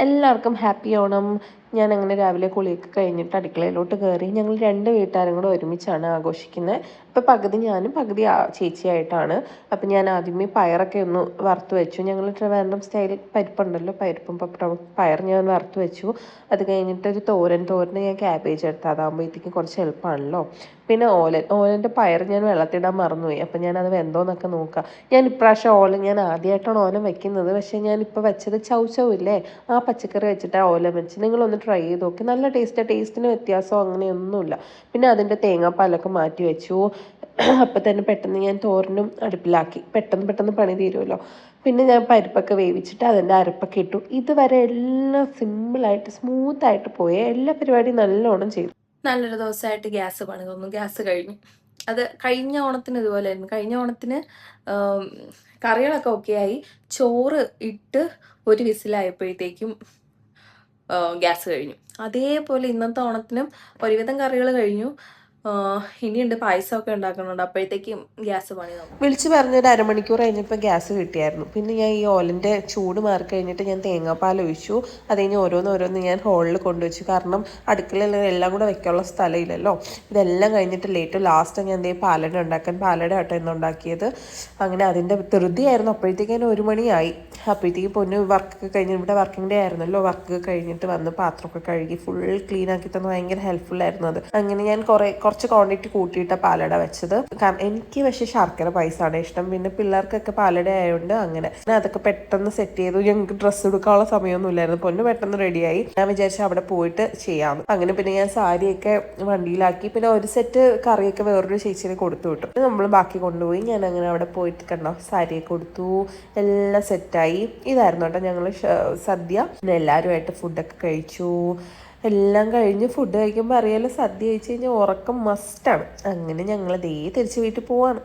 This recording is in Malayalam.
എല്ലാവർക്കും ഹാപ്പി ഓണം. ഞാൻ അങ്ങനെ രാവിലെ കുളിയൊക്കെ കഴിഞ്ഞിട്ട് അടുക്കളയിലോട്ട് കയറി. ഞങ്ങൾ രണ്ട് വീട്ടുകാരും കൂടെ ഒരുമിച്ചാണ് ആഘോഷിക്കുന്നത്. അപ്പോൾ പകുതി ഞാനും പകുതി ചേച്ചിയായിട്ടാണ്. അപ്പം ഞാൻ ആദ്യമേ പയറൊക്കെ ഒന്ന് വറുത്ത് വെച്ചു. ഞങ്ങൾ ട്രിവാൻഡ്രം സ്റ്റൈൽ പരിപ്പുണ്ടല്ലോ, പരിപ്പും പപ്പടവും. പയർ ഞാൻ വറുത്ത് വെച്ചു. അത് കഴിഞ്ഞിട്ട് ഒരു തോരന് ഞാൻ ക്യാബേജ് എടുത്ത്, അതാകുമ്പോഴത്തേക്കും കുറച്ച് എളുപ്പമാണല്ലോ. പിന്നെ ഓലൻ്റെ പയർ ഞാൻ വെള്ളത്തിടാൻ മറന്നുപോയി. അപ്പം ഞാനത് വെന്തോന്നൊക്കെ നോക്കാം. ഞാൻ ഇപ്രാവശ്യം ഞാൻ ആദ്യമായിട്ടാണ് ഓലം വെക്കുന്നത്. പക്ഷേ ഞാനിപ്പോൾ വെച്ചത് ചൗ ഇല്ലേ, ആ പച്ചക്കറി വെച്ചിട്ടാണ് ഓലം വെച്ച്. നിങ്ങളൊന്ന് ട്രൈ ചെയ്ത് നോക്കി, നല്ല ടേസ്റ്റിന് വ്യത്യാസം അങ്ങനെയൊന്നുമില്ല. പിന്നെ അതിൻ്റെ തേങ്ങാപ്പാലൊക്കെ മാറ്റി വെച്ചു. അപ്പം തന്നെ പെട്ടെന്ന് ഞാൻ തോരനും അടുപ്പിലാക്കി. പെട്ടെന്ന് പണി തീരുമല്ലോ. പിന്നെ ഞാൻ പരിപ്പൊക്കെ വേവിച്ചിട്ട് അതിൻ്റെ അരപ്പൊക്കെ ഇട്ടു. ഇതുവരെ എല്ലാം സിമ്പിളായിട്ട് സ്മൂത്തായിട്ട് പോയേ. എല്ലാ പരിപാടിയും നല്ലോണം ചെയ്തു. നല്ലൊരു ദിവസമായിട്ട് ഗ്യാസ് പണി തോന്നുന്നു. ഗ്യാസ് കഴിഞ്ഞു. അത് കഴിഞ്ഞ ഓണത്തിന് ഇതുപോലെയായിരുന്നു. കഴിഞ്ഞ ഓണത്തിന് കറികളൊക്കെ ഓക്കെ ആയി. ചോറ് ഇട്ട് ഒരു വിസിലായപ്പോഴത്തേക്കും ഗ്യാസ് കഴിഞ്ഞു. അതേപോലെ ഇന്നത്തെ ഓണത്തിനും ഒരുവിധം കറികൾ കഴിഞ്ഞു. ഇനിയുണ്ട് പായസമൊക്കെ ഉണ്ടാക്കുന്നുണ്ട്. അപ്പോഴത്തേക്കും ഗ്യാസ് പണി തന്നു. വിളിച്ച് പറഞ്ഞൊരു അരമണിക്കൂർ കഴിഞ്ഞപ്പോൾ ഗ്യാസ് കിട്ടിയായിരുന്നു. പിന്നെ ഞാൻ ഈ ഓലൻ്റെ ചൂട് മാറി കഴിഞ്ഞിട്ട് ഞാൻ തേങ്ങാപ്പാൽ ഒഴിച്ചു. അത് കഴിഞ്ഞ് ഓരോന്ന് ഞാൻ ഹോളിൽ കൊണ്ടുവച്ചു. കാരണം അടുക്കളയിൽ എല്ലാം കൂടെ വെക്കാനുള്ള സ്ഥലമില്ലല്ലോ. ഇതെല്ലാം കഴിഞ്ഞിട്ട് ലാസ്റ്റ് ഞാൻ പാലട ആട്ടോ ഇന്നുണ്ടാക്കിയത്. അങ്ങനെ അതിൻ്റെ ധൃതിയായിരുന്നു. അപ്പോഴത്തേക്കും 1 മണിയായി. അപ്പോഴത്തേക്കും പൊന്നു വർക്കൊക്കെ കഴിഞ്ഞ്, ഇവിടെ വർക്കിംഗ് ഡേ ആയിരുന്നല്ലോ, വർക്ക് കഴിഞ്ഞിട്ട് വന്ന് പാത്രമൊക്കെ കഴുകി ഫുൾ ക്ലീൻ ആക്കി തന്നു. ഭയങ്കര ഹെൽപ്ഫുൾ ആയിരുന്നു അത്. അങ്ങനെ ഞാൻ കുറച്ച് ക്വാണ്ടിറ്റി കൂട്ടിയിട്ട പാലട വെച്ചത്. കാരണം എനിക്ക് പക്ഷേ ശർക്കര പായസമാണ് ഇഷ്ടം. പിന്നെ പിള്ളേർക്കൊക്കെ പാലട ആയതുകൊണ്ട് അങ്ങനെ അതൊക്കെ പെട്ടെന്ന് സെറ്റ് ചെയ്തു. ഞങ്ങൾക്ക് ഡ്രസ്സ് എടുക്കാനുള്ള സമയമൊന്നും ഇല്ലായിരുന്നു. പൊന്നു പെട്ടെന്ന് റെഡിയായി. ഞാൻ വിചാരിച്ചു അവിടെ പോയിട്ട് ചെയ്യാം. അങ്ങനെ പിന്നെ ഞാൻ സാരിയൊക്കെ വണ്ടിയിലാക്കി. പിന്നെ ഒരു സെറ്റ് കറിയൊക്കെ വേറൊരു ചേച്ചിനെ കൊടുത്തു വിട്ടു. നമ്മൾ ബാക്കി കൊണ്ടുപോയി. ഞാൻ അങ്ങനെ അവിടെ പോയിട്ട് കണ്ടോ സാരിയൊക്കെ കൊടുത്തു. എല്ലാം സെറ്റായി. ഇതായിരുന്നു കേട്ടോ ഞങ്ങൾ സദ്യ. പിന്നെ എല്ലാവരുമായിട്ട് ഫുഡൊക്കെ കഴിച്ചു. എല്ലാം കഴിഞ്ഞ് ഫുഡ് കഴിക്കുമ്പോൾ അറിയാലോ, സദ്യ കഴിച്ച് കഴിഞ്ഞാൽ ഉറക്കം മസ്റ്റാണ്. അങ്ങനെ ഞങ്ങൾ തിരിച്ച് വീട്ടിൽ പോവാണ്.